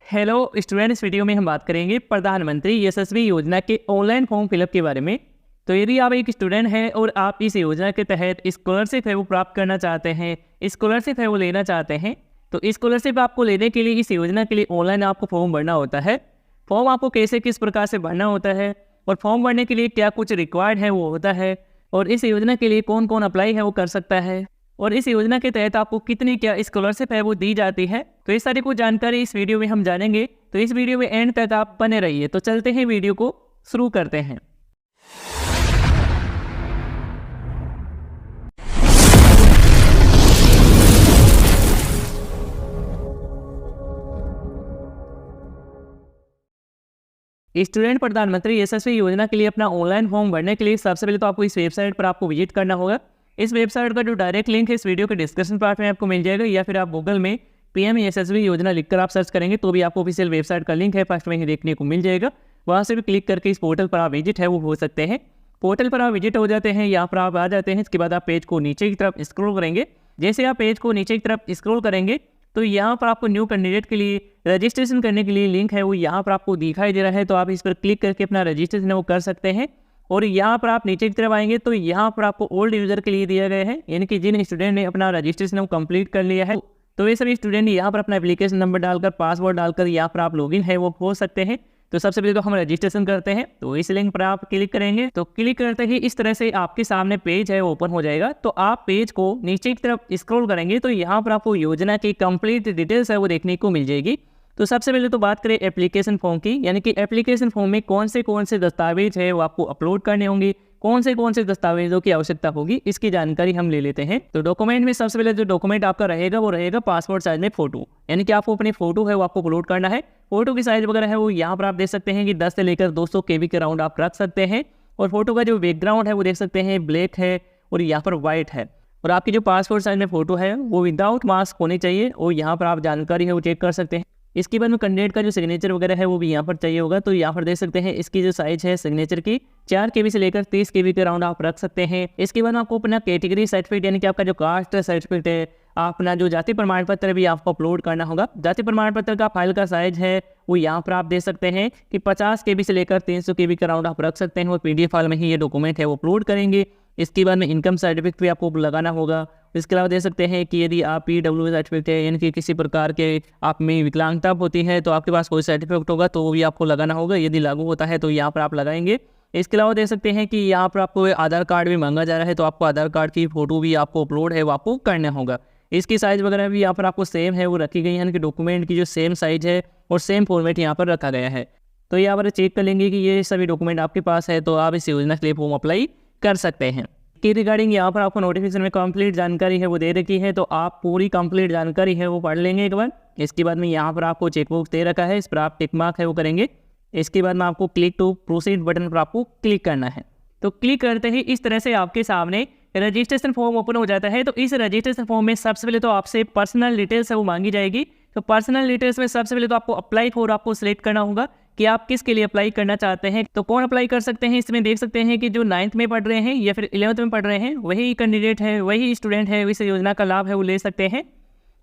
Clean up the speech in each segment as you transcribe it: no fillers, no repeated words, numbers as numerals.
Hello student, इस video में हम बात करेंगे प्रधानमंत्री यशस्वी योजना के ऑनलाइन फॉर्म फिलअप के बारे में। तो यदि आप एक स्टूडेंट हैं और आप इस योजना के तहत स्कॉलरशिप है वो प्राप्त करना चाहते हैं, स्कॉलरशिप है वो लेना चाहते हैं, तो स्कॉलरशिप आपको लेने के लिए इस योजना के लिए ऑनलाइन आपको फॉर्म भरना होता है। फॉर्म आपको कैसे किस प्रकार से भरना होता है और फॉर्म भरने के लिए क्या कुछ रिक्वायर्ड है वो होता है, और इस योजना के लिए कौन कौन अप्लाई है वो कर सकता है, और इस योजना के तहत आपको कितनी क्या स्कॉलरशिप है वो दी जाती है। तो इस सारी कुछ जानकारी इस वीडियो में हम जानेंगे। तो इस वीडियो में एंड तक आप बने रहिए। तो चलते हैं, वीडियो को शुरू करते हैं। स्टूडेंट प्रधानमंत्री यशस्वी योजना के लिए अपना ऑनलाइन फॉर्म भरने के लिए सबसे पहले तो आपको इस वेबसाइट पर आपको विजिट करना होगा। इस वेबसाइट का जो डायरेक्ट लिंक है इस वीडियो के डिस्क्रिप्शन पार्ट में आपको मिल जाएगा, या फिर आप गूगल में पीएम यशस्वी योजना लिखकर आप सर्च करेंगे तो भी आपको ऑफिशियल वेबसाइट का लिंक है फर्स्ट में ही देखने को मिल जाएगा। वहाँ से भी क्लिक करके इस पोर्टल पर आप विजिट है वो हो सकते हैं। पोर्टल पर आप विजिट हो जाते हैं, यहाँ पर आप आ जाते हैं। इसके बाद आप पेज को नीचे की तरफ स्क्रॉल करेंगे। जैसे आप पेज को नीचे की तरफ स्क्रॉल करेंगे तो यहाँ पर आपको न्यू कैंडिडेट के लिए रजिस्ट्रेशन करने के लिए लिंक है वो यहाँ पर आपको दिखाई दे रहा है। तो आप इस पर क्लिक करके अपना रजिस्ट्रेशन है वो कर सकते हैं। और यहाँ पर आप नीचे की तरफ आएंगे तो यहाँ पर आपको ओल्ड यूजर के लिए दिया गया है, यानी कि जिन स्टूडेंट ने अपना रजिस्ट्रेशन वो कंप्लीट कर लिया है तो ये सभी स्टूडेंट यहाँ पर अपना एप्लीकेशन नंबर डालकर पासवर्ड डालकर यहाँ पर आप लॉगिन है वो हो सकते हैं। तो सबसे पहले तो हम रजिस्ट्रेशन करते हैं। तो इस लिंक पर आप क्लिक करेंगे तो क्लिक करते ही इस तरह से आपके सामने पेज है ओपन हो जाएगा। तो आप पेज को नीचे की तरफ स्क्रॉल करेंगे तो यहाँ पर आपको योजना की कंप्लीट डिटेल्स है वो देखने को मिल जाएगी। तो सबसे पहले तो बात करें एप्लीकेशन फॉर्म की, यानी कि एप्लीकेशन फॉर्म में कौन से दस्तावेज है वो आपको अपलोड करने होंगे, कौन से दस्तावेजों की आवश्यकता होगी, इसकी जानकारी हम ले लेते हैं। तो डॉक्यूमेंट में सबसे पहले जो डॉक्यूमेंट आपका रहेगा वो रहेगा पासपोर्ट साइज में फोटो, यानी कि आपको अपनी फोटो है वो आपको अपलोड करना है। फोटो की साइज वगैरह है वो यहाँ पर आप देख सकते हैं कि 10 से लेकर 200 KB के राउंड आप रख सकते हैं। और फोटो का जो बैकग्राउंड है वो देख सकते हैं ब्लैक है और यहाँ पर व्हाइट है। और आपकी जो पासपोर्ट साइज में फोटो है वो विदाउट मास्क होनी चाहिए, और यहाँ पर आप जानकारी है वो चेक कर सकते हैं। इसके बाद में कैंडिडेट का जो सिग्नेचर वगैरह है वो भी यहाँ पर चाहिए होगा। तो यहाँ पर देख सकते हैं इसकी जो साइज है सिग्नेचर की 4 KB से लेकर 30 KB के राउंड आप रख सकते हैं। इसके बाद आपको अपना कैटेगरी सर्टिफिकेट, यानी कि आपका जो कास्ट सर्टिफिकेट है, अपना जो जाति प्रमाण पत्र भी आपको अपलोड करना होगा। जाति प्रमाण पत्र का फाइल का साइज है वो यहाँ पर आप देख सकते हैं कि 50 KB से लेकर 300 KB के राउंड आप रख सकते हैं। और PDF फाइल में ही ये डॉक्यूमेंट है वो अपलोड करेंगे। इसके बाद में इनकम सर्टिफिकेट भी आपको लगाना होगा। इसके अलावा देख सकते हैं कि यदि आप PWS सर्टिफिकेट है, यानी कि किसी प्रकार के आप में विकलांगता होती है तो आपके पास कोई सर्टिफिकेट होगा तो वो भी आपको लगाना होगा। यदि लागू होता है तो यहाँ पर आप लगाएंगे। इसके अलावा देख सकते हैं कि यहाँ पर आपको आधार कार्ड भी मांगा जा रहा है, तो आपको आधार कार्ड की फोटो भी आपको अपलोड है वो आपको करना होगा। इसकी साइज़ वगैरह भी यहाँ पर आपको सेम है वो रखी गई है, यानी कि डॉक्यूमेंट की जो सेम साइज है और सेम फॉर्मेट यहाँ पर रखा गया है। तो यहाँ पर चेक कर लेंगे कि ये सभी डॉक्यूमेंट आपके पास है तो आप इस योजना के लिए फॉर्म अप्लाई कर सकते हैं। कि रिगार्डिंग यहाँ पर आपको नोटिफिकेशन में कंप्लीट जानकारी है वो दे रखी है, तो आप पूरी कंप्लीट जानकारी है वो पढ़ लेंगे एक बार। इसके बाद में यहाँ पर आपको चेकबॉक्स दे रखा है, इस पर आप टिक मार्क है वो करेंगे। इसके बाद में आपको क्लिक टू प्रोसीड बटन पर आपको क्लिक करना है। तो क्लिक करते ही इस तरह से आपके सामने रजिस्ट्रेशन फॉर्म ओपन हो जाता है। तो इस रजिस्ट्रेशन फॉर्म में सबसे पहले तो आपसे पर्सनल डिटेल्स है वो मांगी जाएगी। तो पर्सनल डिटेल्स में सबसे पहले तो आपको अप्लाई फॉर आपको सिलेक्ट करना होगा कि आप किसके लिए अप्लाई करना चाहते हैं। तो कौन अप्लाई कर सकते हैं, इसमें देख सकते हैं कि जो 9th में पढ़ रहे हैं या फिर 11th में पढ़ रहे हैं वही कैंडिडेट है, वही स्टूडेंट है, इस योजना का लाभ है वो ले सकते हैं।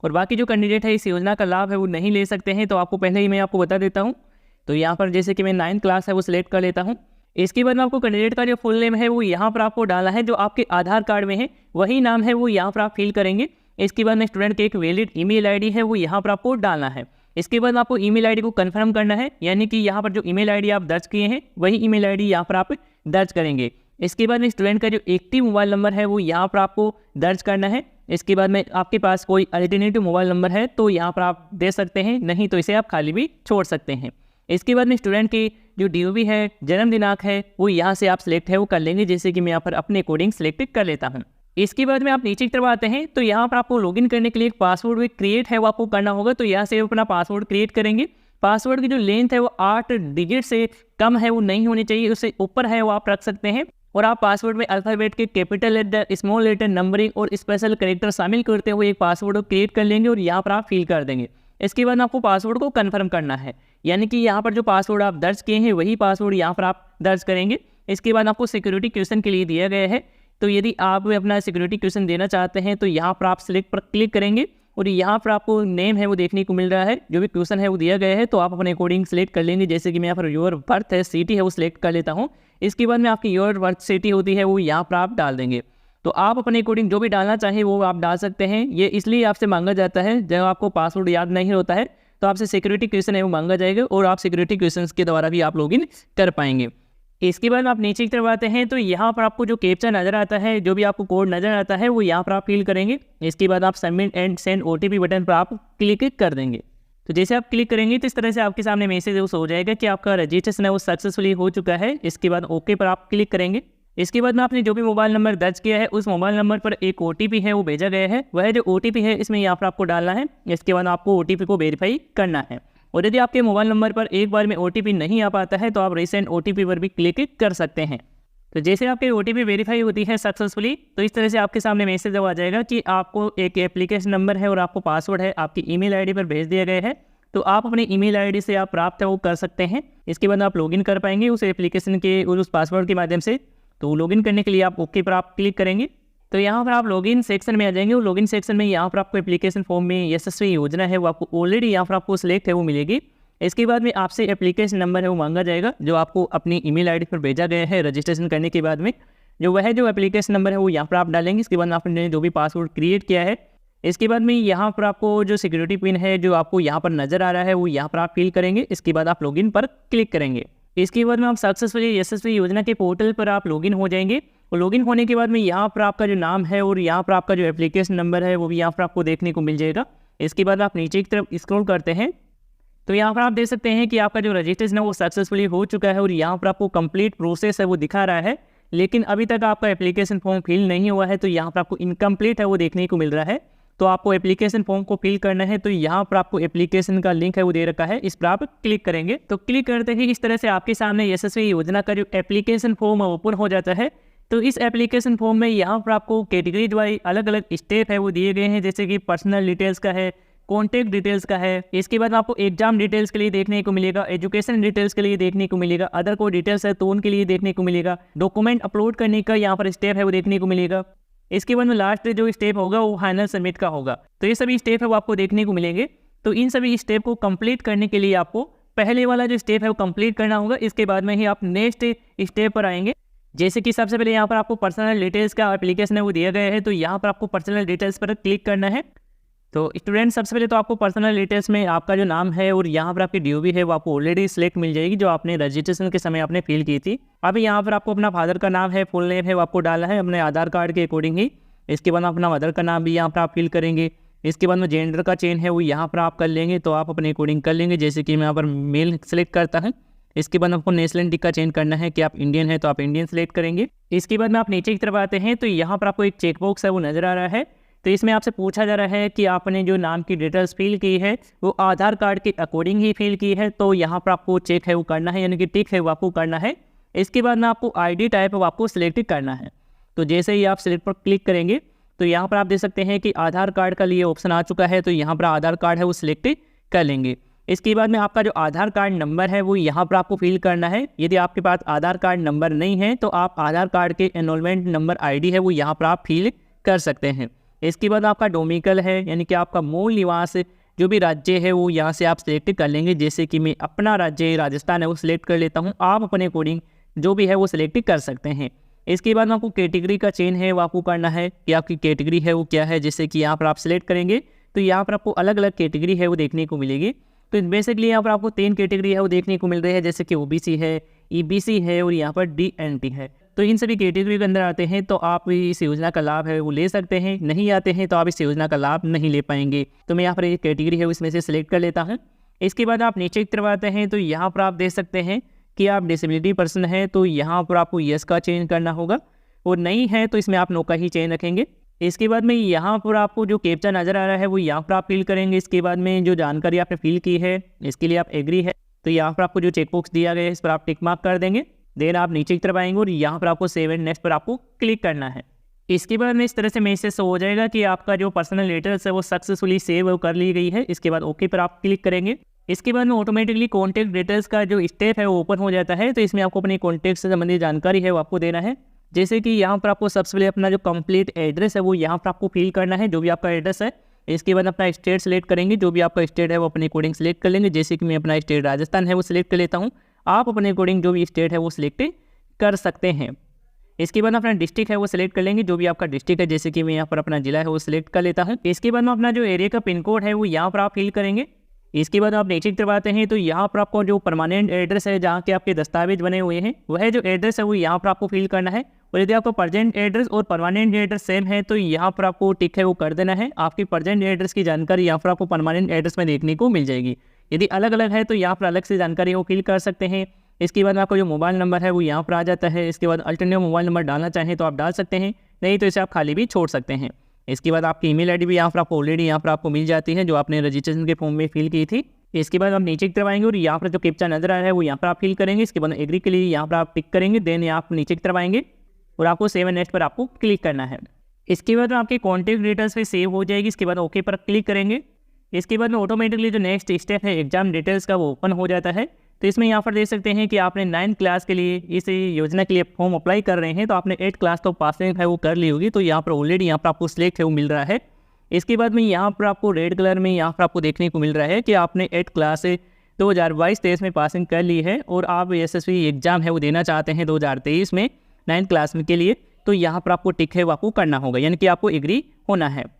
और बाकी जो कैंडिडेट है इस योजना का लाभ है वो नहीं ले सकते हैं। तो आपको पहले ही मैं आपको बता देता हूँ। तो यहाँ पर जैसे कि मैं 9th क्लास है वो सिलेक्ट कर लेता हूँ। इसके बाद में आपको कैंडिडेट का जो फुल नेम है वो यहाँ पर आपको डालना है, जो आपके आधार कार्ड में है वही नाम है वो यहाँ पर आप फिल करेंगे। इसके बाद में स्टूडेंट के एक वैलिड ईमेल आईडी है वो यहाँ पर आपको डालना है। इसके बाद आपको ईमेल आईडी को कंफर्म करना है, यानी कि यहाँ पर जो ईमेल आईडी आप दर्ज किए हैं वही ईमेल आईडी यहाँ पर आप दर्ज करेंगे। इसके बाद में स्टूडेंट का जो एक्टिव मोबाइल नंबर है वो यहाँ पर आपको दर्ज करना है। इसके बाद में आपके पास कोई अल्टरनेटिव मोबाइल नंबर है तो यहाँ पर आप दे सकते हैं, नहीं तो इसे आप खाली भी छोड़ सकते हैं। इसके बाद में स्टूडेंट की जो DOB है, जन्म दिनांक है, वो यहाँ से आप सिलेक्ट है वो कर लेंगे, जैसे कि मैं यहाँ पर अपने अकॉर्डिंग सिलेक्ट कर लेता हूँ। इसके बाद में आप नीचे की तरफ आते हैं तो यहाँ पर आपको लॉगिन करने के लिए एक पासवर्ड भी क्रिएट है वो आपको करना होगा। तो यहाँ से अपना पासवर्ड क्रिएट करेंगे। पासवर्ड की जो लेंथ है वो 8 डिजिट से कम है वो नहीं होनी चाहिए, उससे ऊपर है वो आप रख सकते हैं। और आप पासवर्ड में अल्फ़ाबेट के capital letter, small letter, numbering और स्पेशल कैरेक्टर शामिल करते हुए एक पासवर्ड को क्रिएट कर लेंगे और यहाँ पर आप फिल कर देंगे। इसके बाद आपको पासवर्ड को कन्फर्म करना है, यानी कि यहाँ पर जो पासवर्ड आप दर्ज किए हैं वही पासवर्ड यहाँ पर आप दर्ज करेंगे। इसके बाद आपको सिक्योरिटी क्वेश्चन के लिए दिया गया है। तो यदि आप अपना सिक्योरिटी क्वेश्चन देना चाहते हैं तो यहाँ पर आप सिलेक्ट पर क्लिक करेंगे और यहाँ पर आपको नेम है वो देखने को मिल रहा है, जो भी क्वेश्चन है वो दिया गया है, तो आप अपने अकॉर्डिंग सेलेक्ट कर लेंगे। जैसे कि मैं यहाँ पर योर बर्थ है सिटी है वो सिलेक्ट कर लेता हूँ। इसके बाद में आपकी योर बर्थ सिटी होती है वो यहाँ पर आप डाल देंगे। तो आप अपने अकॉर्डिंग जो भी डालना चाहें वो आप डाल सकते हैं। ये इसलिए आपसे मांगा जाता है, जब आपको पासवर्ड याद नहीं होता है तो आपसे सिक्योरिटी क्वेश्चन है वो मांगा जाएगा और आप सिक्योरिटी क्वेश्चन के द्वारा भी आप लॉगिन कर पाएंगे। इसके बाद आप नीचे की तरफ आते हैं तो यहाँ पर आपको जो कैप्चा नज़र आता है, जो भी आपको कोड नज़र आता है वो यहाँ पर आप फिल करेंगे। इसके बाद आप submit and send OTP button पर आप क्लिक कर देंगे। तो जैसे आप क्लिक करेंगे तो इस तरह से आपके सामने मैसेज उस हो जाएगा कि आपका रजिस्ट्रेशन है वो सक्सेसफुली हो चुका है। इसके बाद ओके पर आप क्लिक करेंगे। इसके बाद में आपने जो भी मोबाइल नंबर दर्ज किया है उस मोबाइल नंबर पर एक OTP है वो भेजा गया है, वह जो OTP है इसमें यहाँ पर आपको डालना है। इसके बाद आपको OTP को वेरीफाई करना है। और यदि आपके मोबाइल नंबर पर एक बार में OTP नहीं आ पाता है तो आप रीसेंट OTP पर भी क्लिक कर सकते हैं। तो जैसे आपकी OTP वेरीफाई होती है सक्सेसफुली, तो इस तरह से आपके सामने मैसेज आ जाएगा कि आपको एक एप्लीकेशन नंबर है और आपको पासवर्ड है आपकी ईमेल आईडी पर भेज दिया गया है। तो आप अपनी ईमेल आईडी से आप प्राप्त है वो कर सकते हैं। इसके बाद आप लॉगिन कर पाएंगे उस एप्लीकेशन के और उस पासवर्ड के माध्यम से। तो लॉगिन करने के लिए आप ओके पर आप क्लिक करेंगे। तो यहाँ पर आप लॉगिन सेक्शन में आ जाएंगे और लॉगिन सेक्शन में यहाँ पर आपको एप्लीकेशन फॉर्म में यशस्वी योजना है वो आपको ऑलरेडी यहाँ पर आपको सिलेक्ट है वो मिलेगी। इसके बाद में आपसे एप्लीकेशन नंबर है वो मांगा जाएगा, जो आपको अपनी ईमेल आईडी पर भेजा गया है रजिस्ट्रेशन करने के बाद में। जो एप्लीकेशन नंबर है वो यहाँ पर आप डालेंगे। इसके बाद आपने जो भी पासवर्ड क्रिएट किया है, इसके बाद में यहाँ पर आपको जो सिक्योरिटी पिन है जो आपको यहाँ पर नज़र आ रहा है वो यहाँ पर आप फिल करेंगे। इसके बाद आप लॉगिन पर क्लिक करेंगे। इसके बाद में आप सक्सेसफुली यशस्वी योजना के पोर्टल पर आप लॉगिन हो जाएंगे। और लॉगिन होने के बाद में यहाँ पर आपका जो नाम है और यहाँ पर आपका जो एप्लीकेशन नंबर है वो भी यहाँ पर आपको देखने को मिल जाएगा। इसके बाद आप नीचे की तरफ स्क्रॉल करते हैं तो यहाँ पर आप देख सकते हैं कि आपका जो रजिस्ट्रेशन है वो सक्सेसफुली हो चुका है और यहाँ पर आपको कंप्लीट प्रोसेस है वो दिखा रहा है, लेकिन अभी तक आपका एप्लीकेशन फॉर्म फिल नहीं हुआ है। तो यहाँ पर आपको इनकम्प्लीट है वो देखने को मिल रहा है। तो आपको एप्लीकेशन फॉर्म को फिल करना है, तो यहाँ पर आपको एप्लीकेशन का लिंक है वो दे रखा है, इस पर आप क्लिक करेंगे। तो क्लिक करते ही इस तरह से आपके सामने यशस्वी योजना का जो एप्लीकेशन फॉर्म ओपन हो जाता है। तो इस एप्लीकेशन फॉर्म में यहाँ पर आपको कैटेगरी वाइज अलग अलग स्टेप है वो दिए गए हैं, जैसे कि पर्सनल डिटेल्स का है, कॉन्टैक्ट डिटेल्स का है। इसके बाद आपको एग्जाम डिटेल्स के लिए देखने को मिलेगा, एजुकेशन डिटेल्स के लिए देखने को मिलेगा, अदर कोई डिटेल्स है तो उनके लिए देखने को मिलेगा, डॉक्यूमेंट अपलोड करने का यहाँ पर स्टेप है वो देखने को मिलेगा। इसके बाद में लास्ट जो स्टेप होगा वो फाइनल सबमिट का होगा। तो ये सभी स्टेप है वो आपको देखने को मिलेंगे। तो इन सभी स्टेप को कंप्लीट करने के लिए आपको पहले वाला जो स्टेप है वो कंप्लीट करना होगा। इसके बाद में ही आप नेक्स्ट स्टेप पर आएंगे। जैसे कि सबसे पहले यहाँ पर आपको पर्सनल डिटेल्स का एप्लीकेशन है वो दिया गया है, तो यहाँ पर आपको पर्सनल डिटेल्स पर क्लिक करना है। तो स्टूडेंट सबसे पहले तो आपको पर्सनल डिटेल्स में आपका जो नाम है और यहाँ पर आपकी DOB है वो आपको ऑलरेडी सिलेक्ट मिल जाएगी, जो आपने रजिस्ट्रेशन के समय आपने फिल की थी। अभी यहाँ पर आपको अपना फादर का नाम है, फुल नेम है वो आपको डालना है अपने आधार कार्ड के अकॉर्डिंग ही। इसके बाद अपना मदर का नाम भी यहाँ पर आप फिल करेंगे। इसके बाद में जेंडर का चेंज है वो यहाँ पर आप कर लेंगे, तो आप अपने अकॉर्डिंग कर लेंगे। जैसे कि मैं यहाँ पर मेल सेलेक्ट करता है। इसके बाद आपको नेशनलिटी का चेंज करना है कि आप इंडियन है तो आप इंडियन सेलेक्ट करेंगे। इसके बाद में आप नीचे की तरफ आते हैं तो यहाँ पर आपको एक चेकबॉक्स है वो नज़र आ रहा है। तो इसमें आपसे पूछा जा रहा है कि आपने जो नाम की डिटेल्स फिल की है वो आधार कार्ड के अकॉर्डिंग ही फिल की है, तो यहाँ पर आपको चेक है वो करना है, यानी कि टिक है वो आपको करना है। इसके बाद में आपको ID टाइप वो आपको सिलेक्ट करना है। तो जैसे ही आप सिलेक्ट पर क्लिक करेंगे तो यहाँ पर आप देख सकते हैं कि आधार कार्ड का लिए ऑप्शन आ चुका है, तो यहाँ पर आधार कार्ड है वो सिलेक्ट कर लेंगे। इसके बाद में आपका जो आधार कार्ड नंबर है वो यहाँ पर आपको फिल करना है। यदि आपके पास आधार कार्ड नंबर नहीं है तो आप आधार कार्ड के एनरोलमेंट नंबर ID है वो यहाँ पर आप फिल कर सकते हैं। इसके बाद आपका डोमिकल है, यानी कि आपका मूल निवास जो भी राज्य है वो यहाँ से आप सिलेक्ट कर लेंगे। जैसे कि मैं अपना राज्य राजस्थान है वो सिलेक्ट कर लेता हूँ, आप अपने अकॉर्डिंग जो भी है वो सिलेक्ट कर सकते हैं। इसके बाद आपको कैटेगरी का चेंज है वो आपको करना है कि आपकी कैटेगरी है वो क्या है। जैसे कि यहाँ पर आप सिलेक्ट करेंगे तो यहाँ पर आपको अलग अलग कैटेगरी है वो देखने को मिलेगी। तो बेसिकली यहाँ पर आपको 3 कैटेगरी है वो देखने को मिल रही है, जैसे कि OBC है, EBC है और यहाँ पर DNT है। तो इन सभी कैटेगरी के अंदर आते हैं तो आप इस योजना का लाभ है वो ले सकते हैं, नहीं आते हैं तो आप इस योजना का लाभ नहीं ले पाएंगे। तो मैं यहाँ पर एक कैटेगरी है उसमें से सिलेक्ट कर लेता हूँ। इसके बाद आप नीचे की तरफ आते हैं तो यहाँ पर आप देख सकते हैं कि आप डिसेबिलिटी पर्सन है, तो यहाँ पर आपको यस का चेंज करना होगा, और नहीं है तो इसमें आप नो का ही चेंज रखेंगे। इसके बाद में यहाँ पर आपको जो कैप्चा नज़र आ रहा है वो यहाँ पर आप फिल करेंगे। इसके बाद में जो जानकारी आपने फिल की है इसके लिए आप एग्री है, तो यहाँ पर आपको जो चेकबॉक्स दिया गया है इस पर आप टिक मार्क कर देंगे। देन आप नीचे की तरफ आएंगे और यहाँ पर आपको सेव एंड नेक्स्ट पर आपको क्लिक करना है। इसके बाद में इस तरह से मैसेज हो जाएगा कि आपका जो पर्सनल डिटेल्स है वो सक्सेसफुली सेव कर ली गई है। इसके बाद ओके पर आप क्लिक करेंगे। इसके बाद में ऑटोमेटिकली कॉन्टैक्ट डिटेल्स का जो स्टेप है वो ओपन हो जाता है। तो इसमें आपको अपनी कॉन्टैक्ट से संबंधित जानकारी है वो आपको देना है। जैसे कि यहाँ पर आपको सबसे पहले अपना जो कंप्लीट एड्रेस है वो यहाँ पर आपको फिल करना है, जो भी आपका एड्रेस है। इसके बाद अपना स्टेट सेलेक्ट करेंगे, जो भी आपका स्टेट है वो अपने अकॉर्डिंग सेलेक्ट कर लेंगे। जैसे कि मैं अपना स्टेट राजस्थान है वो सिलेक्ट कर लेता हूँ, आप अपने अकॉर्डिंग जो भी स्टेट है वो सिलेक्ट कर सकते हैं। इसके बाद अपना डिस्ट्रिक्ट है वो सिलेक्ट कर लेंगे, जो भी आपका डिस्ट्रिक्ट है, जैसे कि मैं यहाँ पर अपना जिला है वो सिलेक्ट कर लेता हूँ। इसके बाद में अपना जो एरिया का पिन कोड है वो यहाँ पर आप फिल करेंगे। इसके बाद आप नीचे करवाते हैं तो यहाँ पर आपको जो परमानेंट एड्रेस है जहाँ के आपके दस्तावेज बने हुए हैं वह जो एड्रेस है वो यहाँ पर आपको फिल करना है। और यदि आपको प्रेजेंट एड्रेस और परमानेंट एड्रेस सेम है तो यहाँ पर आपको टिक है वो कर देना है। आपकी प्रेजेंट एड्रेस की जानकारी यहाँ पर आपको परमानेंट एड्रेस में देखने को मिल जाएगी। यदि अलग अलग है तो यहाँ पर अलग से जानकारी वो फिल कर सकते हैं। इसके बाद आपका जो मोबाइल नंबर है वो यहाँ पर आ जाता है। इसके बाद अल्टरनेटिव मोबाइल नंबर डालना चाहें तो आप डाल सकते हैं, नहीं तो इसे आप खाली भी छोड़ सकते हैं। इसके बाद आपकी ईमेल आईडी भी यहाँ पर आपको ऑलरेडी यहाँ पर आपको मिल जाती है, जो आपने रजिस्ट्रेशन के फॉर्म में फिल की थी। इसके बाद आप नीचे की तरफ आएंगे और यहाँ पर जो कैप्चा नजर आ रहा है वो यहाँ पर आप फिल करेंगे। इसके बाद एग्री के लिए यहाँ पर आप टिक करेंगे, देन आप नीचे की तरफ आएंगे और आपको सेव एंड नेक्स्ट पर आपको क्लिक करना है। इसके बाद आपके कॉन्टैक्ट डिटेल्स पे सेव हो जाएगी। इसके बाद ओके पर क्लिक करेंगे। इसके बाद में ऑटोमेटिकली जो नेक्स्ट स्टेप है एग्जाम डिटेल्स का वो ओपन हो जाता है। तो इसमें यहाँ पर देख सकते हैं कि आपने 9th क्लास के लिए इस योजना के लिए फॉर्म अप्लाई कर रहे हैं तो आपने 8th क्लास तो पासिंग है वो कर ली होगी, तो यहाँ पर ऑलरेडी यहाँ पर आपको सिलेक्ट है वो मिल रहा है। इसके बाद में यहाँ पर आपको रेड कलर में यहाँ पर आपको देखने को मिल रहा है कि आपने 8th क्लास से 2022-23 में पासिंग कर ली है और आप SSB एग्जाम है वो देना चाहते हैं 2023 में 9th क्लास में के लिए, तो यहाँ पर आपको टिक है वो आपको करना होगा, यानी कि आपको एग्री होना है।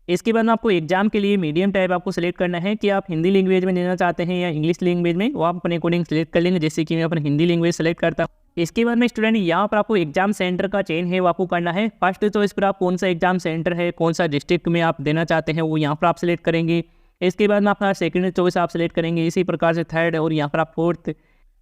इसके बाद में आपको एग्जाम के लिए मीडियम टाइप आपको सेलेक्ट करना है कि आप हिंदी लैंग्वेज में देना चाहते हैं या इंग्लिश लैंग्वेज में, वो आप अपने अकॉर्डिंग सेलेक्ट कर लेंगे। जैसे कि मैं अपनी हिंदी लैंग्वेज सेलेक्ट करता हूँ। इसके बाद में स्टूडेंट यहाँ पर आपको एग्जाम सेंटर का चयन है वो आपको करना है। फर्स्ट चॉइस पर आप कौन सा एग्जाम सेंटर है, कौन सा डिस्ट्रिक्ट में आप देना चाहते हैं वो यहाँ पर आप सेलेक्ट करेंगे। इसके बाद में अपना सेकंड चॉइस आप सेलेक्ट करेंगे, इसी प्रकार से थर्ड और यहाँ पर आप फोर्थ।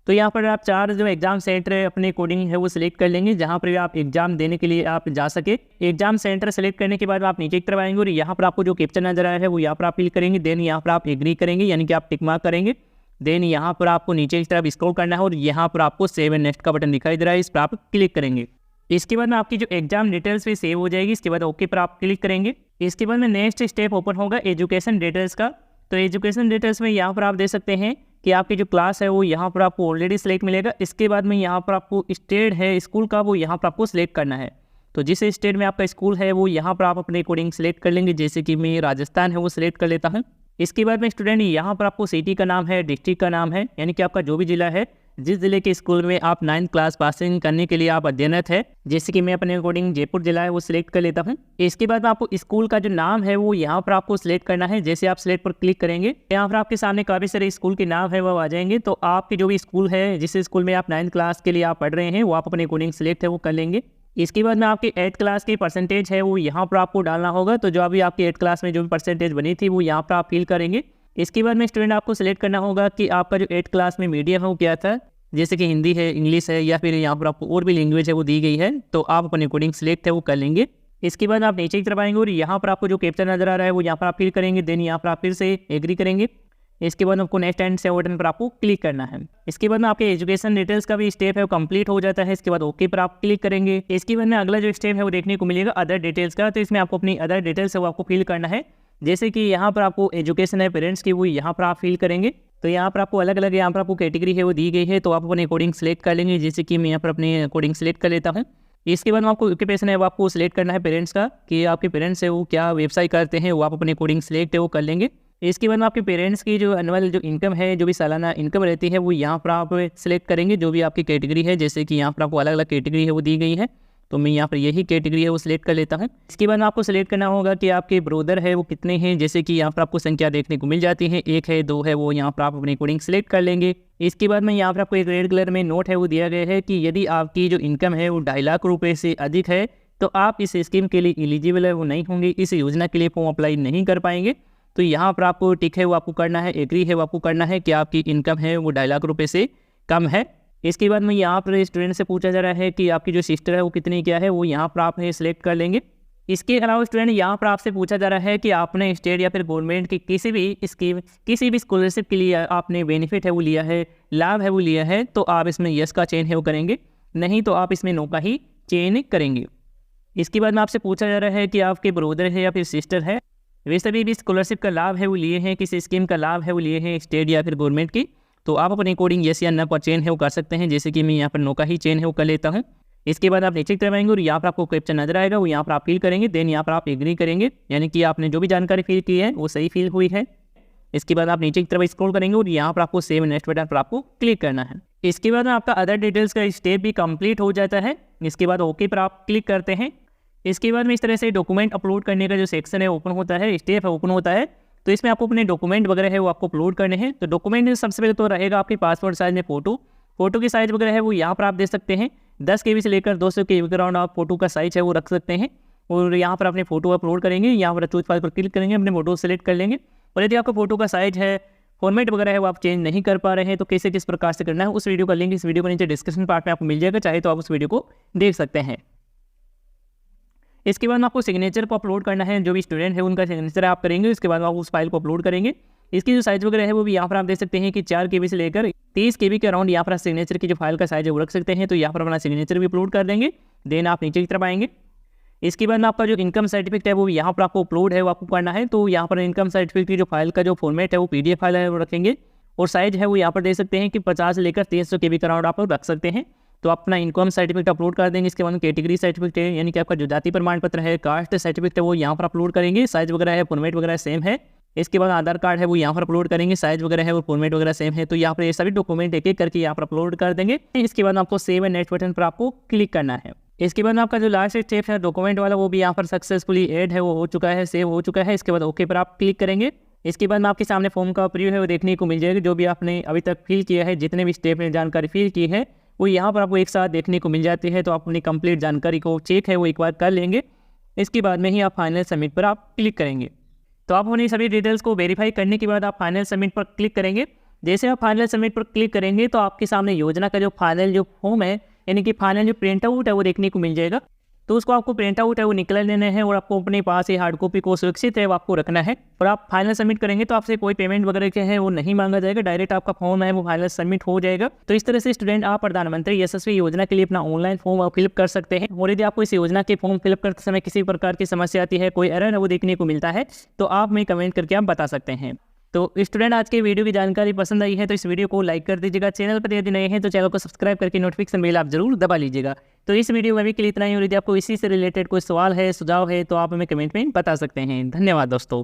तो यहाँ पर आप 4 जो एग्जाम सेंटर है अपने अकॉर्डिंग है वो सिलेक्ट कर लेंगे, जहाँ पर आप एग्जाम देने के लिए आप जा सके। एग्जाम सेंटर सेलेक्ट करने के बाद आप नीचे की तरफ आएंगे और यहाँ पर आपको जो कैप्चर नजर आया है वो यहाँ पर आप फिल करेंगे। देन यहाँ पर आप एग्री करेंगे, यानी कि आप टिक मार्क करेंगे। देन यहाँ पर आपको नीचे की तरफ स्क्रॉल करना है और यहाँ पर आपको सेव एंड नेक्स्ट का बटन दिखाई दे रहा है, इस पर आप क्लिक करेंगे। इसके बाद में आपकी जो एग्जाम डिटेल्स भी सेव हो जाएगी। इसके बाद ओके पर आप क्लिक करेंगे। इसके बाद में नेक्स्ट स्टेप ओपन होगा एजुकेशन डिटेल्स का। तो एजुकेशन डिटेल्स में यहाँ पर आप देख सकते हैं कि आपकी जो क्लास है वो यहाँ पर आपको ऑलरेडी सिलेक्ट मिलेगा। इसके बाद में यहाँ पर आपको स्टेट है स्कूल का वो यहाँ पर आपको सिलेक्ट करना है। तो जिस स्टेट में आपका स्कूल है वो यहाँ पर आप अपने अकॉर्डिंग सेलेक्ट कर लेंगे। जैसे कि मैं राजस्थान है वो सिलेक्ट कर लेता हूँ। इसके बाद में स्टूडेंट यहाँ पर आपको सिटी का नाम है, डिस्ट्रिक्ट का नाम है, यानी कि आपका जो भी जिला है, जिस जिले के स्कूल में आप 9th क्लास पासिंग करने के लिए आप अध्ययनरत है। जैसे कि मैं अपने अकॉर्डिंग जयपुर जिला है वो सिलेक्ट कर लेता हूँ। इसके बाद आपको स्कूल का जो नाम है वो यहाँ पर आपको सिलेक्ट करना है। जैसे आप सिलेक्ट पर क्लिक करेंगे यहाँ पर आपके सामने काफ़ी सारे स्कूल के नाम है वो आ जाएंगे। तो आपके जो भी स्कूल है, जिस स्कूल में आप 9th क्लास के लिए आप पढ़ रहे हैं, वो आप अपने अकॉर्डिंग सिलेक्ट है वो कर लेंगे। इसके बाद में आपकी 8th क्लास की परसेंटेज है वो यहाँ पर आपको डालना होगा। तो जो अभी आपकी 8th क्लास में जो भी परसेंटेज बनी थी वो यहाँ पर आप फिल करेंगे। इसके बाद में स्टूडेंट आपको सिलेक्ट करना होगा कि आपका जो 8th क्लास में मीडियम है वो क्या था, जैसे कि हिंदी है, इंग्लिश है, या फिर यहाँ पर आपको और भी लैंग्वेज है वो दी गई है, तो आप अपने अकॉर्डिंग सिलेक्ट है वो कर लेंगे। इसके बाद आप नीचे की तरफ आएंगे और यहाँ पर आपको जो कैप्चर नजर आ रहा है वो यहाँ पर आप फिल करेंगे। देन यहाँ पर आप फिर से एग्री करेंगे। इसके बाद आपको नेक्स्ट एंड सेव बटन पर आपको क्लिक करना है। इसके बाद में आपके एजुकेशन डिटेल्स का भी स्टेप है वो कंप्लीट हो जाता है। इसके बाद ओके पर आप क्लिक करेंगे। इसके बाद में अगला जो स्टेप है वो देखने को मिलेगा अदर डिटेल्स का। तो इसमें आपको अपनी अदर डिटेल्स है वो आपको फिल करना है। जैसे कि यहाँ पर आपको एजुकेशन है पेरेंट्स की, वो यहाँ पर आप फिल करेंगे। तो यहाँ पर आपको अलग अलग यहाँ पर आपको कैटेगरी है वो दी गई है, तो आप अपने अकॉर्डिंग सेलेक्ट कर लेंगे। जैसे कि मैं यहाँ पर अपने अकॉर्डिंग सेलेक्ट कर लेता हूँ। इसके बाद में आपको ऑक्यूपेशन है वो आपको सिलेक्ट करना है पेरेंट्स का, कि आपके पेरेंट्स है वो क्या व्यवसाय करते हैं, वो आप अपने अकॉर्डिंग सेलेक्ट है वो कर लेंगे। इसके बाद में आपके पेरेंट्स की जो एनुअल जो इनकम है, जो भी सालाना इनकम रहती है, वो यहाँ पर आप सिलेक्ट करेंगे, जो भी आपकी कैटेगरी है। जैसे कि यहाँ पर आपको अलग अलग कैटेगरी है वो दी गई है, तो मैं यहाँ पर यही कैटेगरी है वो सिलेक्ट कर लेता हूँ। इसके बाद आपको सिलेक्ट करना होगा कि आपके ब्रोदर है वो कितने हैं। जैसे कि यहाँ पर आपको संख्या देखने को मिल जाती है, 1 है, 2 है, वो यहाँ पर आप अपने अकॉर्डिंग सिलेक्ट कर लेंगे। इसके बाद में यहाँ पर आपको एक रेड कलर में नोट है वो दिया गया है कि यदि आपकी जो इनकम है वो 2.5 लाख रुपये से अधिक है तो आप इस स्कीम के लिए एलिजिबल है वो नहीं होंगे, इस योजना के लिए फॉर्म अप्लाई नहीं कर पाएंगे। तो यहाँ पर आपको टिक है वो आपको करना है, एग्री है वो आपको करना है कि आपकी इनकम है वो 2.5 लाख रुपये से कम है। इसके बाद में यहाँ पर स्टूडेंट से पूछा जा रहा है कि आपकी जो सिस्टर है वो कितनी क्या है, वो यहाँ पर आप सिलेक्ट कर लेंगे। इसके अलावा स्टूडेंट यहाँ पर आपसे पूछा जा रहा है कि आपने स्टेट या फिर गवर्नमेंट की किसी भी स्कीम, किसी भी स्कॉलरशिप के लिए आपने बेनिफिट है वो लिया है, लाभ है वो लिया है, तो आप इसमें यस का चयन है वो करेंगे, नहीं तो आप इसमें नो का ही चयन करेंगे। इसके बाद में आपसे पूछा जा रहा है कि आपके ब्रदर है या फिर सिस्टर है, वे सभी भी स्कॉलरशिप का लाभ है वो लिए हैं, किसी स्कीम का लाभ है वो लिए हैं स्टेट या फिर गवर्नमेंट की, तो आप अपने अकॉर्डिंग यस या नो का चयन है वो कर सकते हैं। जैसे कि मैं यहाँ पर नो का ही चयन है वो कर लेता हूँ। इसके बाद आप नीचे की तरफ आएंगे और यहाँ पर आपको कैप्चन नजर आएगा, वो यहाँ पर आप फिल करेंगे। देन यहाँ पर आप एग्री करेंगे, यानी कि आपने जो भी जानकारी फिल की है वो सही फिल हुई है। इसके बाद आप नीचे की तरफ स्क्रॉल करेंगे और यहाँ पर आपको सेव नेक्स्ट बटन पर आपको क्लिक करना है। इसके बाद आपका अदर डिटेल्स का स्टेप भी कंप्लीट हो जाता है। इसके बाद ओके पर आप क्लिक करते हैं। इसके बाद में इस तरह से डॉक्यूमेंट अपलोड करने का जो सेक्शन है ओपन होता है, स्टेप है ओपन होता है। तो इसमें आपको अपने डॉक्यूमेंट वगैरह है वो आपको अपलोड करने हैं। तो डॉक्यूमेंट सबसे पहले तो रहेगा आपके पासपोर्ट साइज में फोटो की साइज़ वगैरह है वो यहाँ पर आप दे सकते हैं। 10 KB से लेकर 200 KB के अराउंड आप फोटो का साइज है वो रख सकते हैं। और यहाँ पर अपने फोटो अपलोड करेंगे, यहाँ पर चूज फाइल पर क्लिक करेंगे, अपने फोटो सेलेक्ट कर लेंगे। और यदि आपका फोटो का साइज है, फॉर्मेट वगैरह है वो आप चेंज नहीं कर पा रहे हैं तो कैसे किस प्रकार से करना है उस वीडियो का लिंक इस वीडियो को नीचे डिस्क्रिप्शन पार्ट में आपको मिल जाएगा, चाहे तो आप उस वीडियो को देख सकते हैं। इसके बाद आपको सिग्नेचर को अपलोड करना है, जो भी स्टूडेंट है उनका सिग्नेचर आप करेंगे। इसके बाद आप उस फाइल को अपलोड करेंगे। इसकी जो साइज वगैरह है वो भी यहाँ पर आप देख सकते हैं कि 4 KB से लेकर 30 KB के अराउंड यहाँ पर सिग्नेचर की जो फाइल का साइज है वो रख सकते हैं। तो यहाँ पर अपना सिग्नेचर भी अपलोड कर देंगे। देन आप नीचे की तरफ आएंगे। इसके बाद आपका जो इनकम सर्टिफिकेट है वो यहाँ पर आपको अपलोड है वो आपको करना है। तो यहाँ पर इनकम सर्टिफिकेट की जो फाइल का जो फॉर्मेट है वो PDF फाइल है वो रखेंगे। और साइज है वो यहाँ पर देख सकते हैं कि 50 से लेकर 300 KB के अराउंड आप रख सकते हैं। तो अपना इनकम सर्टिफिकेट अपलोड कर देंगे। इसके बाद कैटेगरी सर्टिफिकेट है, यानी कि आपका जो जाति प्रमाण पत्र है, कास्ट सर्टिफिकेट है वो यहाँ पर अपलोड करेंगे। साइज वगैरह है, फॉर्मेट वगैरह सेम है। इसके बाद आधार कार्ड है वो यहाँ पर अपलोड करेंगे। साइज वगैरह है वो फॉर्मेट वगैरह सेम है। तो यहाँ पर ये सभी डॉक्यूमेंट एक एक करके यहाँ पर अपलोड कर देंगे। इसके बाद आपको सेव एंड नेक्स्ट बटन पर आपको क्लिक करना है। इसके बाद आपका जो लास्ट स्टेप है डॉक्यूमेंट वाला वो भी यहाँ पर सक्सेसफुली ऐड है वो हो चुका है, सेव हो चुका है। इसके बाद ओके पर आप क्लिक करेंगे। इसके बाद आपके सामने फॉर्म का प्रीव्यू है वो देखने को मिल जाएगा। जो भी आपने अभी तक फिल किया है, जितने भी स्टेप में जानकारी फिल की है वो यहाँ पर आपको एक साथ देखने को मिल जाती है। तो आप अपनी कंप्लीट जानकारी को चेक है वो एक बार कर लेंगे। इसके बाद में ही आप फाइनल सबमिट पर आप क्लिक करेंगे। तो आप अपनी सभी डिटेल्स को वेरीफाई करने के बाद आप फाइनल सबमिट पर क्लिक करेंगे। जैसे आप फाइनल सबमिट पर क्लिक करेंगे तो आपके सामने योजना का जो फाइनल जो फॉर्म है, यानी कि फाइनल जो प्रिंट आउट है वो देखने को मिल जाएगा। तो उसको आपको प्रिंट आउट है वो निकल लेना है और आपको अपने पास ही हार्ड कॉपी को सुरक्षित है वो आपको रखना है। और आप फाइनल सबमिट करेंगे तो आपसे कोई पेमेंट वगैरह के है वो नहीं मांगा जाएगा, डायरेक्ट आपका फॉर्म है वो फाइनल सबमिट हो जाएगा। तो इस तरह से स्टूडेंट आप प्रधानमंत्री यशस्वी योजना के लिए अपना ऑनलाइन फॉर्म फिलअप कर सकते हैं। और यदि आपको इस योजना के फॉर्म फिलअप करते समय किसी प्रकार की समस्या आती है, कोई एरर है वो देखने को मिलता है, तो आप हमें कमेंट करके आप बता सकते हैं। तो स्टूडेंट आज के वीडियो की जानकारी पसंद आई है तो इस वीडियो को लाइक कर दीजिएगा। चैनल पर यदि नए हैं तो चैनल को सब्सक्राइब करके नोटिफिकेशन बेल आप जरूर दबा लीजिएगा। तो इस वीडियो में अभी के लिए इतना ही। और यदि आपको इसी से रिलेटेड कोई सवाल है, सुझाव है तो आप हमें कमेंट में बता सकते हैं। धन्यवाद दोस्तों।